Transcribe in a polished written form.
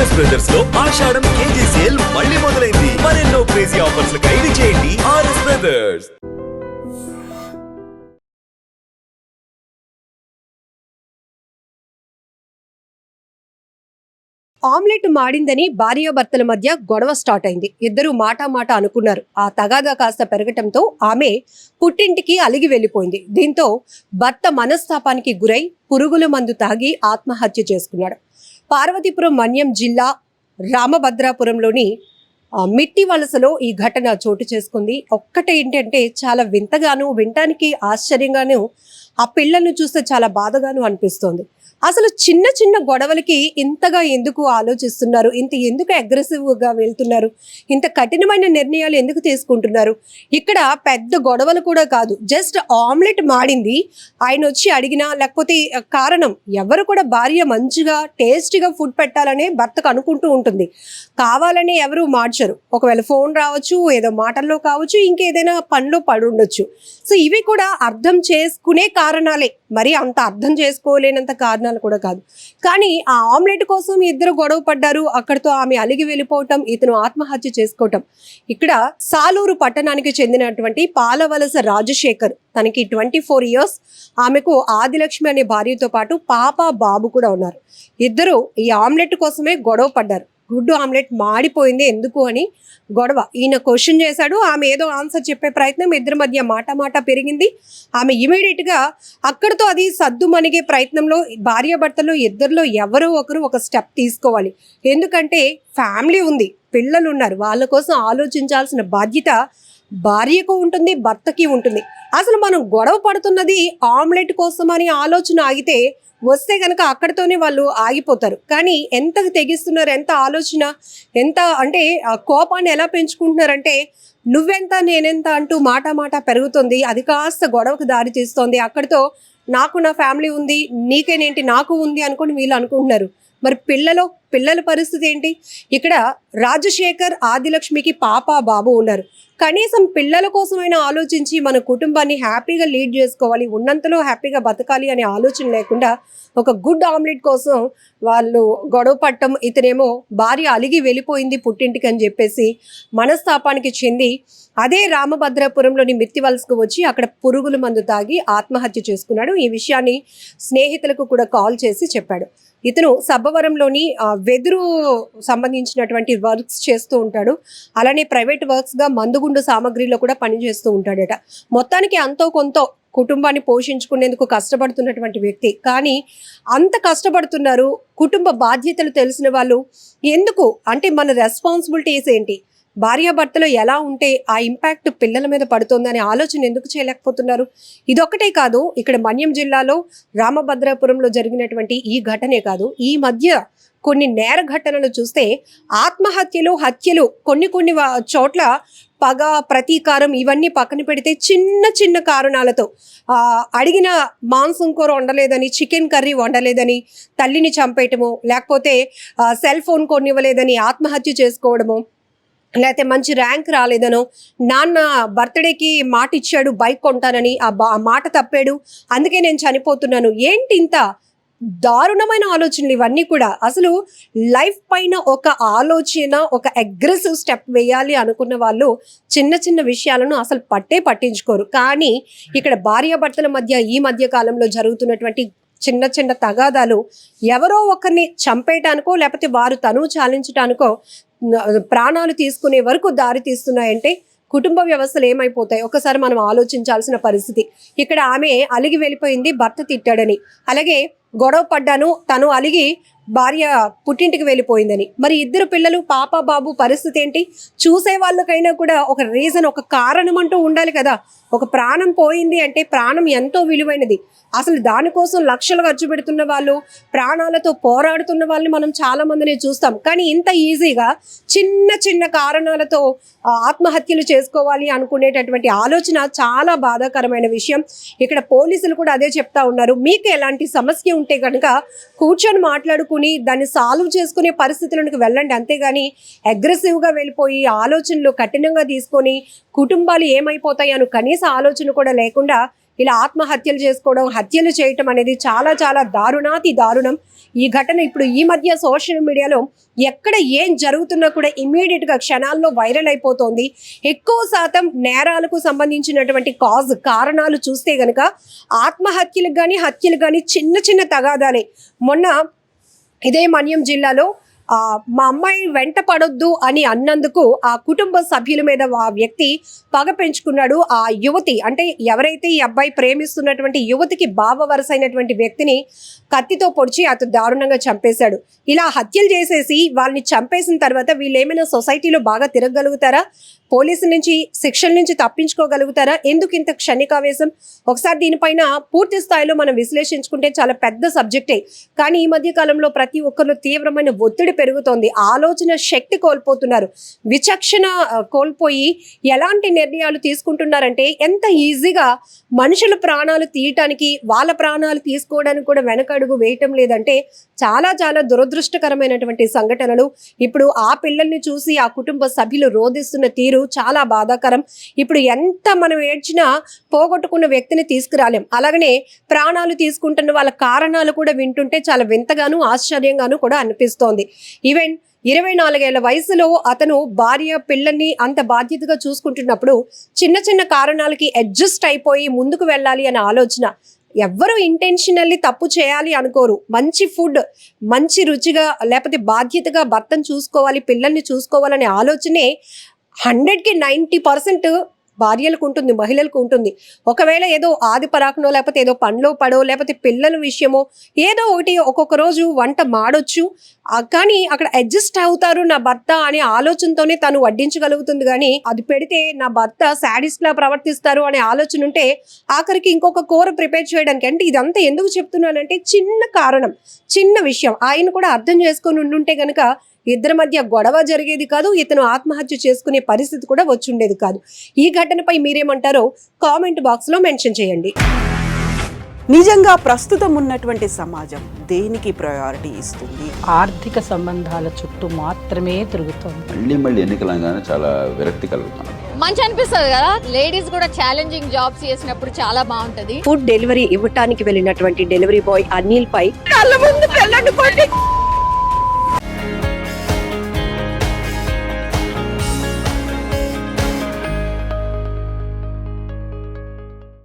RS brothers లో ఆషాఢం KG sale మళ్ళీ మొదలైంది. మరెన్నో క్రేజీ ఆఫర్స్ ఖైదీ చేయండి ఆర్ఎస్ బ్రదర్స్. ఆమ్లెట్ మాడిందని భార్యాభర్తల మధ్య గొడవ స్టార్ట్ అయింది. ఇద్దరు మాట అనుకున్నారు. ఆ తగాదా కాస్త పెరగటంతో ఆమె పుట్టింటికి అలిగి వెళ్ళిపోయింది. దీంతో భర్త మనస్తాపానికి గురై పురుగుల మందు తాగి ఆత్మహత్య చేసుకున్నాడు. పార్వతీపురం మన్యం జిల్లా రామభద్రాపురంలోని మిట్టి వలసలో ఈ ఘటన చోటు చేసుకుంది. ఒక్కటే ఏంటంటే చాలా వింతగాను, వినటానికి ఆశ్చర్యంగాను, ఆ పిల్లల్ని చూస్తే చాలా బాధగాను అనిపిస్తోంది. అసలు చిన్న చిన్న గొడవలకి ఇంతగా ఎందుకు ఆలోచిస్తున్నారు, ఎందుకు అగ్రెసివ్గా వెళ్తున్నారు, ఇంత కఠినమైన నిర్ణయాలు ఎందుకు తీసుకుంటున్నారు? ఇక్కడ పెద్ద గొడవలు కూడా కాదు, జస్ట్ ఆమ్లెట్ మాడింది, ఆయన వచ్చి అడిగినా లేకపోతే కారణం ఎవరు కూడా భార్య మంచిగా టేస్టీగా ఫుడ్ పెట్టాలనే భర్తకు అనుకుంటూ ఉంటుంది. కావాలని ఎవరు మార్చరు. ఒకవేళ ఫోన్ రావచ్చు, ఏదో మాటల్లో కావచ్చు, ఇంకేదైనా పనిలో పడి ఉండొచ్చు. సో ఇవి కూడా అర్థం చేసుకునే కారణాలే, మరి అంత అర్థం చేసుకోలేనంత కారణాలు కూడా కాదు. కానీ ఆ ఆమ్లెట్ కోసం ఇద్దరు గొడవ పడ్డారు. అక్కడితో ఆమె అలిగి వెళ్ళిపోవటం, ఇతను ఆత్మహత్య చేసుకోవటం. ఇక్కడ సాలూరు పట్టణానికి చెందినటువంటి పాలవలస రాజశేఖర్, తనకి 24 years, ఆమెకు ఆదిలక్ష్మి అనే భార్యతో పాటు పాప బాబు కూడా ఉన్నారు. ఇద్దరు ఈ ఆమ్లెట్ కోసమే గొడవ పడ్డారు. గుడ్డు ఆమ్లెట్ మాడిపోయింది ఎందుకు అని గొడవ. ఈయన క్వశ్చన్ చేశాడు, ఆమె ఏదో ఆన్సర్ చెప్పే ప్రయత్నం, ఇద్దరి మధ్య మాట పెరిగింది. ఆమె ఇమీడియట్గా అక్కడితో అది సద్దుమణిగే ప్రయత్నంలో భార్యాభర్తలు ఇద్దరిలో ఎవరో ఒకరు ఒక స్టెప్ తీసుకోవాలి. ఎందుకంటే ఫ్యామిలీ ఉంది, పిల్లలు ఉన్నారు, వాళ్ళ కోసం ఆలోచించాల్సిన బాధ్యత భార్యకు ఉంటుంది, భర్తకి ఉంటుంది. అసలు మనం గొడవ పడుతున్నది ఆమ్లెట్ కోసం అని ఆలోచన ఆగితే వస్తే కనుక అక్కడితోనే వాళ్ళు ఆగిపోతారు. కానీ ఎంతకు తెగిస్తున్నారు, ఎంత ఆలోచన, ఎంత అంటే కోపాన్ని ఎలా పెంచుకుంటున్నారంటే నువ్వెంత నేనెంత అంటూ మాట పెరుగుతుంది. అది కాస్త గొడవకు దారి తీస్తోంది. అక్కడితో నాకు నా ఫ్యామిలీ ఉంది, నీకేనేంటి నాకు ఉంది అనుకుని వీళ్ళు అనుకుంటున్నారు. మరి పిల్లల పరిస్థితి ఏంటి? ఇక్కడ రాజశేఖర్, ఆదిలక్ష్మికి పాప బాబు ఉన్నారు. కనీసం పిల్లల కోసమైనా ఆలోచించి మన కుటుంబాన్ని హ్యాపీగా లీడ్ చేసుకోవాలి, ఉన్నంతలో హ్యాపీగా బతకాలి అనే ఆలోచన లేకుండా ఒక గుడ్ ఆమ్లెట్ కోసం వాళ్ళు గొడవ పట్టడం. ఇతనేమో భార్య అలిగి వెళ్ళిపోయింది పుట్టింటికి అని చెప్పేసి మనస్తాపానికి చెంది అదే రామభద్రాపురంలోని మిత్తివలసకు వచ్చి అక్కడ పురుగుల మందు తాగి ఆత్మహత్య చేసుకున్నాడు. ఈ విషయాన్ని స్నేహితులకు కూడా కాల్ చేసి చెప్పాడు. ఇతను సబ్బవరంలోని వెదురు సంబంధించినటువంటి వర్క్స్ చేస్తూ ఉంటాడు. అలానే ప్రైవేట్ వర్క్స్గా మందుగుండు సామాగ్రిలో కూడా పనిచేస్తూ ఉంటాడట. మొత్తానికి అంతో కొంత కుటుంబాన్ని పోషించుకునేందుకు కష్టపడుతున్నటువంటి వ్యక్తి. కానీ అంత కష్టపడుతున్నారు, కుటుంబ బాధ్యతలు తెలిసిన వాళ్ళు ఎందుకు అంటే మన రెస్పాన్సిబిలిటీస్ ఏంటి, భార్యాభర్తలు ఎలా ఉంటే ఆ ఇంపాక్ట్ పిల్లల మీద పడుతుందనే ఆలోచన ఎందుకు చేయలేకపోతున్నారు? ఇదొక్కటే కాదు, ఇక్కడ మన్యం జిల్లాలో రామభద్రాపురంలో జరిగినటువంటి ఈ ఘటనే కాదు, ఈ మధ్య కొన్ని నేర ఘటనలు చూస్తే ఆత్మహత్యలు, హత్యలు, కొన్ని చోట్ల పగ, ప్రతీకారం ఇవన్నీ పక్కన పెడితే చిన్న కారణాలతో అడిగిన మాంసం కూర వండలేదని, చికెన్ కర్రీ వండలేదని తల్లిని చంపేయటము, లేకపోతే సెల్ ఫోన్ కొనివ్వలేదని ఆత్మహత్య చేసుకోవడము, లేకపోతే మంచి ర్యాంక్ రాలేదనో, నాన్న బర్త్డేకి మాట ఇచ్చాడు బైక్ కొంటానని ఆ మాట తప్పాడు అందుకే నేను చనిపోతున్నాను. ఏంటి ఇంత దారుణమైన ఆలోచనలు ఇవన్నీ కూడా? అసలు లైఫ్ పైన ఒక ఆలోచన, ఒక అగ్రెసివ్ స్టెప్ వేయాలి అనుకున్న వాళ్ళు చిన్న విషయాలను అసలు పట్టించుకోరు. కానీ ఇక్కడ భార్యాభర్తల మధ్య ఈ మధ్య కాలంలో జరుగుతున్నటువంటి చిన్న తగాదాలు ఎవరో ఒకరిని చంపేయటానికో లేకపోతే వారు తను చాలించటానికో ప్రాణాలు తీసుకునే వరకు దారి తీస్తున్నాయంటే కుటుంబ వ్యవస్థలు ఏమైపోతాయి ఒకసారి మనం ఆలోచించాల్సిన పరిస్థితి. ఇక్కడ ఆమె అలిగి వెళ్ళిపోయింది, భర్త తిట్టాడని, అలాగే గొడవ పడ్డాను, తను అలిగి భార్య పుట్టింటికి వెళ్ళిపోయిందని. మరి ఇద్దరు పిల్లలు పాప బాబు పరిస్థితి ఏంటి? చూసే వాళ్ళకైనా కూడా ఒక రీజన్, ఒక కారణం అంటూ ఉండాలి కదా. ఒక ప్రాణం పోయింది అంటే ప్రాణం ఎంతో విలువైనది. అసలు దానికోసం లక్షలు ఖర్చు పెడుతున్న వాళ్ళు, ప్రాణాలతో పోరాడుతున్న వాళ్ళని మనం చాలా మందిని చూస్తాం. కానీ ఇంత ఈజీగా చిన్న కారణాలతో ఆత్మహత్యలు చేసుకోవాలి అనుకునేటటువంటి ఆలోచన చాలా బాధాకరమైన విషయం. ఇక్కడ పోలీసులు కూడా అదే చెప్తా ఉన్నారు. మీకు ఎలాంటి సమస్య ఉంటే కనుక కూర్చొని మాట్లాడుకుని దాన్ని సాల్వ్ చేసుకునే పరిస్థితులకు వెళ్ళండి. అంతేగాని అగ్రెసివ్గా వెళ్ళిపోయి ఆలోచనలు కఠినంగా తీసుకొని కుటుంబాలు ఏమైపోతాయి అని కనీస ఆలోచన కూడా లేకుండా ఇలా ఆత్మహత్యలు చేసుకోవడం, హత్యలు చేయటం అనేది చాలా చాలా దారుణాతి దారుణం. ఈ ఘటన ఇప్పుడు ఈ మధ్య సోషల్ మీడియాలో ఎక్కడ ఏం జరుగుతున్నా కూడా ఇమ్మీడియట్ గా క్షణాల్లో వైరల్ అయిపోతోంది. ఎక్కువ శాతం నేరాలకు సంబంధించినటువంటి కారణాలు చూస్తే గనక ఆత్మహత్యలకు కానీ హత్యలు కానీ చిన్న చిన్న తగాదాలే. మొన్న ఇదే మన్యం జిల్లాలో మా అమ్మాయి వెంట పడొద్దు అని అన్నందుకు ఆ కుటుంబ సభ్యుల మీద ఆ వ్యక్తి పగ పెంచుకున్నాడు. ఆ యువతి అంటే ఎవరైతే ఈ అబ్బాయి ప్రేమిస్తున్నటువంటి యువతికి బావ వరస అయినటువంటి వ్యక్తిని కత్తితో పొడిచి అతను దారుణంగా చంపేశాడు. ఇలా హత్యలు చేసేసి వాళ్ళని చంపేసిన తర్వాత వీళ్ళు ఏమైనా సొసైటీలో బాగా తిరగగలుగుతారా? పోలీసుల నుంచి శిక్షల నుంచి తప్పించుకోగలుగుతారా? ఎందుకు ఇంత క్షణికావేశం? ఒకసారి దీనిపైన పూర్తి స్థాయిలో మనం విశ్లేషించుకుంటే చాలా పెద్ద సబ్జెక్టే. కానీ ఈ మధ్య కాలంలో ప్రతి ఒక్కరిలో తీవ్రమైన ఒత్తిడి పెరుగుతోంది. ఆలోచన శక్తి కోల్పోతున్నారు, విచక్షణ కోల్పోయి ఎలాంటి నిర్ణయాలు తీసుకుంటున్నారంటే ఎంత ఈజీగా మనుషుల ప్రాణాలు తీయటానికి, వాళ్ళ ప్రాణాలు తీసుకోవడానికి కూడా వెనకడుగు వేయటం లేదంటే చాలా చాలా దురదృష్టకరమైనటువంటి సంఘటనలు. ఇప్పుడు ఆ పిల్లల్ని చూసి ఆ కుటుంబ సభ్యులు రోధిస్తున్న తీరు చాలా బాధాకరం. ఇప్పుడు ఎంత మనం ఏడ్చినా పోగొట్టుకున్న వ్యక్తిని తీసుకురాలేం. అలాగనే ప్రాణాలు తీసుకుంటున్న వాళ్ళ కారణాలు కూడా వింటుంటే చాలా వింతగాను ఆశ్చర్యంగాను కూడా అనిపిస్తోంది. ఈవెన్ 24 ఏళ్ల వయసులో అతను భార్య పిల్లల్ని అంత బాధ్యతగా చూసుకుంటున్నప్పుడు చిన్న చిన్న కారణాలకి అడ్జస్ట్ అయిపోయి ముందుకు వెళ్ళాలి అనే ఆలోచన. ఎవ్వరూ ఇంటెన్షనల్లీ తప్పు చేయాలి అనుకోరు. మంచి ఫుడ్, మంచి రుచిగా లేకపోతే బాధ్యతగా భర్తను చూసుకోవాలి, పిల్లల్ని చూసుకోవాలనే ఆలోచనే 100కి 90% భార్యలకు ఉంటుంది, మహిళలకు ఉంటుంది. ఒకవేళ ఏదో ఆది పరాకునో లేకపోతే ఏదో పనిలో పడో లేకపోతే పిల్లల విషయమో ఏదో ఒకటి ఒక్కొక్క రోజు వంట మాడొచ్చు, కానీ అక్కడ అడ్జస్ట్ అవుతారు నా భర్త అనే ఆలోచనతోనే తను వడ్డించగలుగుతుంది. కానీ అది పెడితే నా భర్త సాడిస్ట్ లా ప్రవర్తిస్తారు అనే ఆలోచన ఉంటే ఆఖరికి ఇంకొక కూర ప్రిపేర్ చేయడానికి. అంటే ఇదంతా ఎందుకు చెప్తున్నానంటే చిన్న కారణం, చిన్న విషయం ఆయన కూడా అర్థం చేసుకొని ఉండుంటే గనక ఇద్దరి మధ్య గొడవ జరిగేది కాదు, ఇతను ఆత్మహత్య చేసుకునే పరిస్థితి కూడా వచ్చుండేది కాదు. ఈ ఘటనపై మీరేమంటారో కామెంట్ బాక్స్ లో మెన్షన్ చేయండి. నిజంగా ప్రస్తుతం ఉన్నటువంటి సమాజం దేనికి ప్రయారిటీ ఇస్తుంది? ఆర్థిక సంబంధాల చుట్టూ మాత్రమే తిరుగుతుంది. మళ్ళీ ఎన్నికలంగానే చాలా విరక్తి కలుగుతాను. మంచి అనిపిస్తుంది కదా, లేడీస్ కూడా ఛాలెంజింగ్ జాబ్స్ చేసినప్పుడు చాలా బాగుంటది. ఫుడ్ డెలివరీ ఇవ్వటానికి వెళ్ళినటువంటి డెలివరీ బాయ్ అనిల్ పై కళ్ళ ముందు